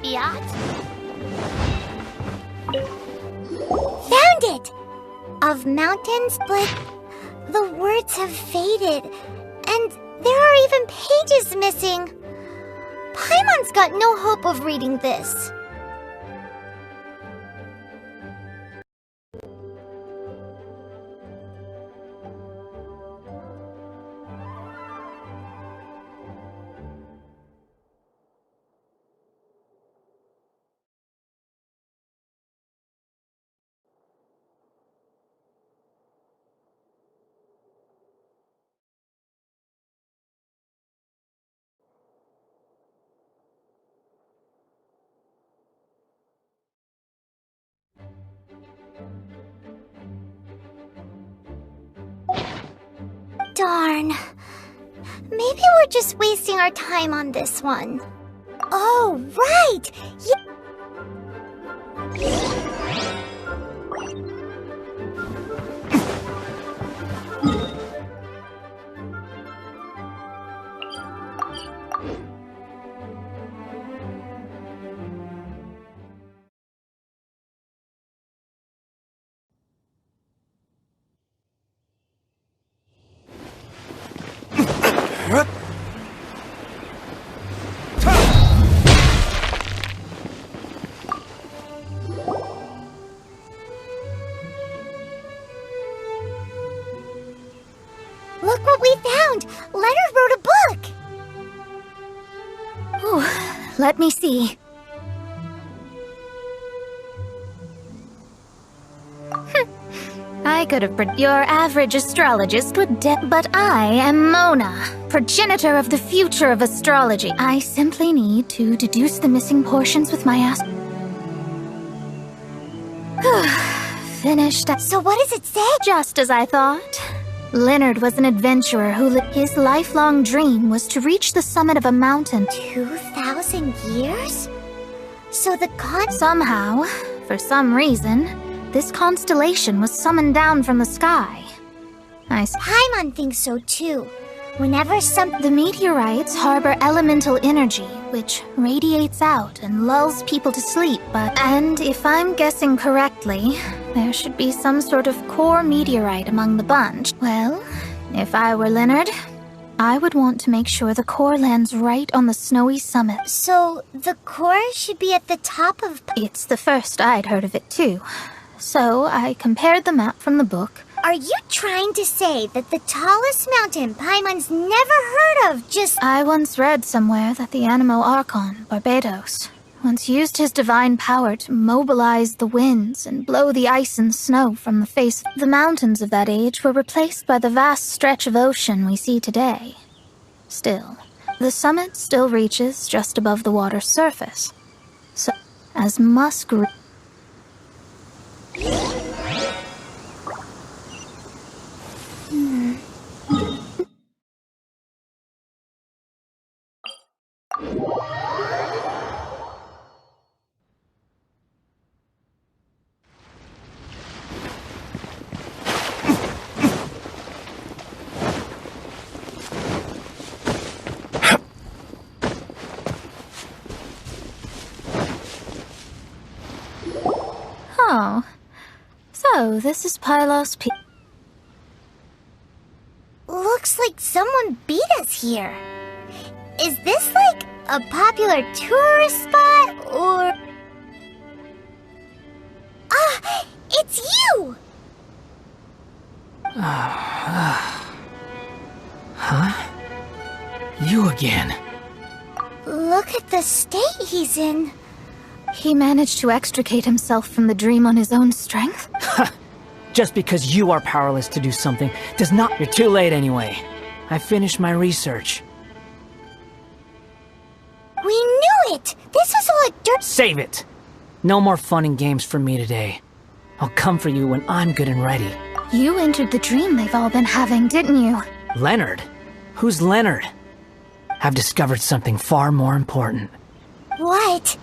caveat. Found it! Of mountains, but the words have faded, and there are even pages missing. Paimon's got no hope of reading this. Darn. Maybe we're just wasting our time on this one. Oh, right! Look what we found! Leonard wrote a book! Oh, let me see. I could have your average astrologist would but I am Mona, progenitor of the future of astrology. I simply need to deduce the missing portions with my Finished. So what does it say? Just as I thought. Leonard was an adventurer who his lifelong dream was to reach the summit of a mountain. 2,000 years? So the somehow, for some reason, this constellation was summoned down from the sky. Paimon thinks so too. Whenever the meteorites harbor elemental energy, which radiates out and lulls people to sleep, and if I'm guessing correctly, there should be some sort of core meteorite among the bunch. Well, if I were Leonard, I would want to make sure the core lands right on the snowy summit. So, the core should be at the top of... It's the first I'd heard of it too. So, I compared the map from the book. Are you trying to say that the tallest mountain Paimon's never heard of just... I once read somewhere that the Animo Archon, Barbados, once used his divine power to mobilize the winds and blow the ice and snow from the face. The mountains of that age were replaced by the vast stretch of ocean we see today. Still, the summit still reaches just above the water's surface. So, as Musk... Oh, so this is Pylos P. Looks like someone beat us here. Is this like a popular tourist spot, or... Ah, it's you! Huh? You again. Look at the state he's in. He managed to extricate himself from the dream on his own strength? Just because you are powerless to do something does not... You're too late anyway. I finished my research. We knew it! This was all a dirt... Save it! No more fun and games for me today. I'll come for you when I'm good and ready. You entered the dream they've all been having, didn't you? Leonard? Who's Leonard? I've discovered something far more important. What?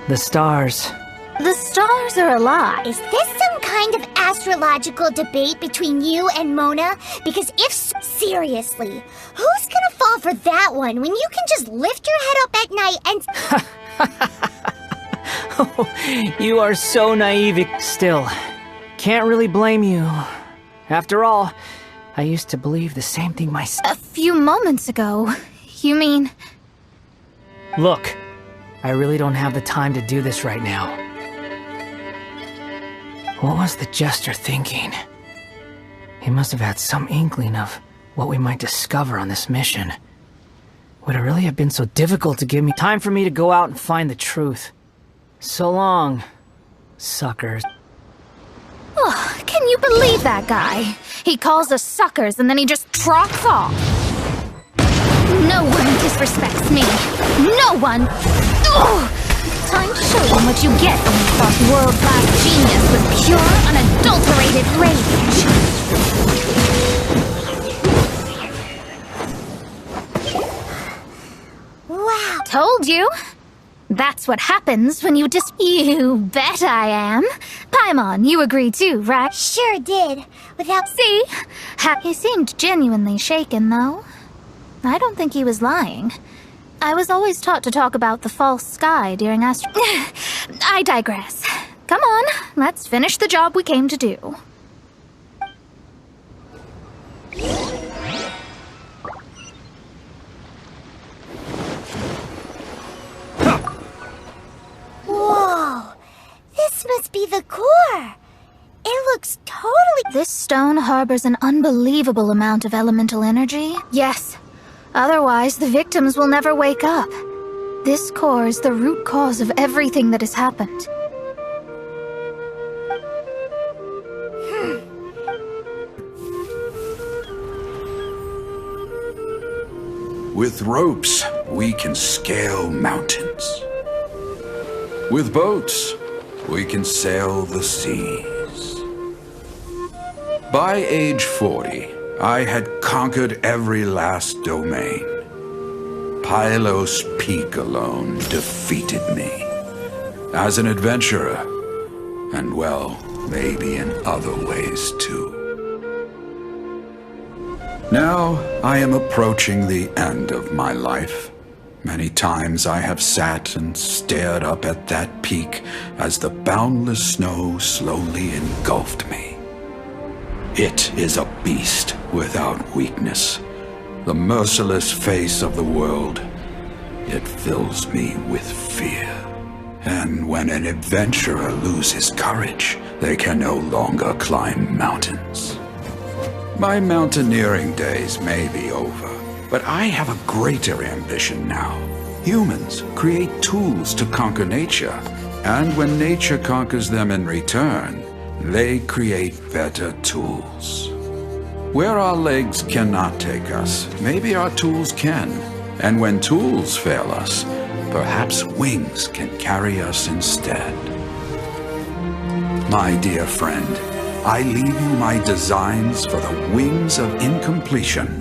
The stars. The stars are a lie. Is this some kind of astrological debate between you and Mona? Because if so, seriously, who's gonna fall for that one when you can just lift your head up at night and... Oh, you are so naive. Still, can't really blame you. After all, I used to believe the same thing myself. A few moments ago, you mean... Look, I really don't have the time to do this right now. What was the Jester thinking? He must have had some inkling of what we might discover on this mission. Would it really have been so difficult to give me time for me to go out and find the truth? So long, suckers. Oh, can you believe that guy? He calls us suckers and then he just trots off. No one disrespects me. No one! Ugh! Time to show them what you get when you cross world-class genius with pure, unadulterated rage. Wow. Told you. That's what happens when you You bet I am. Paimon, you agree too, right? Sure did. Without... See? He seemed genuinely shaken, though. I don't think he was lying. I was always taught to talk about the false sky during I digress. Come on, let's finish the job we came to do. Whoa! This must be the core! It looks totally... This stone harbors an unbelievable amount of elemental energy. Yes. Otherwise, the victims will never wake up. This core is the root cause of everything that has happened. With ropes, we can scale mountains. With boats, we can sail the seas. By age 40, I had conquered every last domain. Pylos Peak alone defeated me. As an adventurer, and well, maybe in other ways too. Now, I am approaching the end of my life. Many times I have sat and stared up at that peak as the boundless snow slowly engulfed me. It is a beast without weakness, the merciless face of the world. It fills me with fear. And when an adventurer loses courage, they can no longer climb mountains. My mountaineering days may be over, but I have a greater ambition now. Humans create tools to conquer nature, and when nature conquers them in return, they create better tools. Where our legs cannot take us, maybe our tools can. And when tools fail us, perhaps wings can carry us instead. My dear friend, I leave you my designs for the wings of incompletion.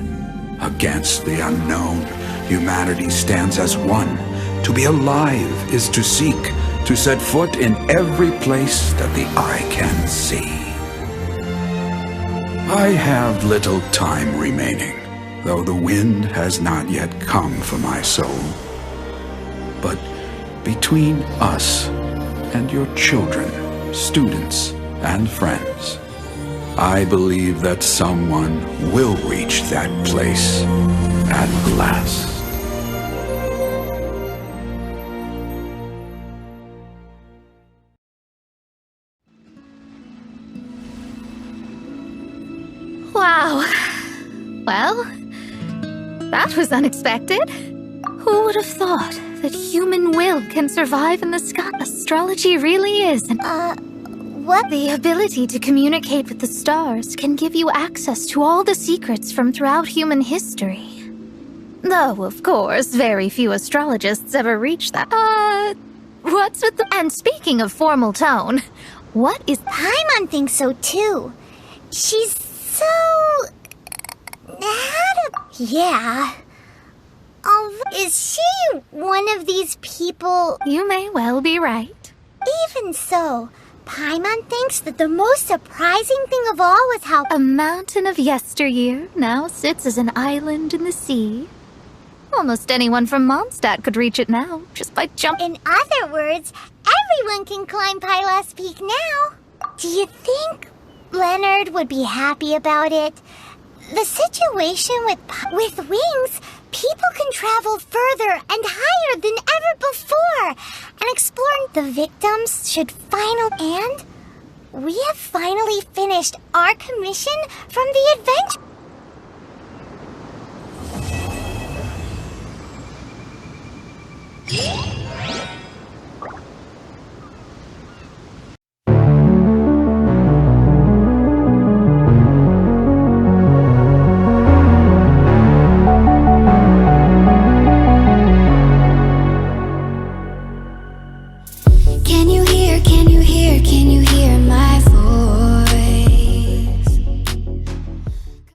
Against the unknown, humanity stands as one. To be alive is to seek, to set foot in every place that the eye can see. I have little time remaining, though the wind has not yet come for my soul. But between us and your children, students, and friends, I believe that someone will reach that place at last. Wow. Well, that was unexpected. Who would have thought that human will can survive in the sky? Astrology really is what? The ability to communicate with the stars can give you access to all the secrets from throughout human history. Though, of course, very few astrologists ever reach that. What's with the... And speaking of formal tone, what is... Paimon thinks so too. She's so... Yeah. Is she one of these people? You may well be right. Even so, Paimon thinks that the most surprising thing of all was how a mountain of yesteryear now sits as an island in the sea. Almost anyone from Mondstadt could reach it now, just by jumping. In other words, everyone can climb Pylas Peak now. Do you think Leonard would be happy about it? The situation with wings, people can travel further and higher than ever before, and exploring the victims should and we have finally finished our commission from the adventure.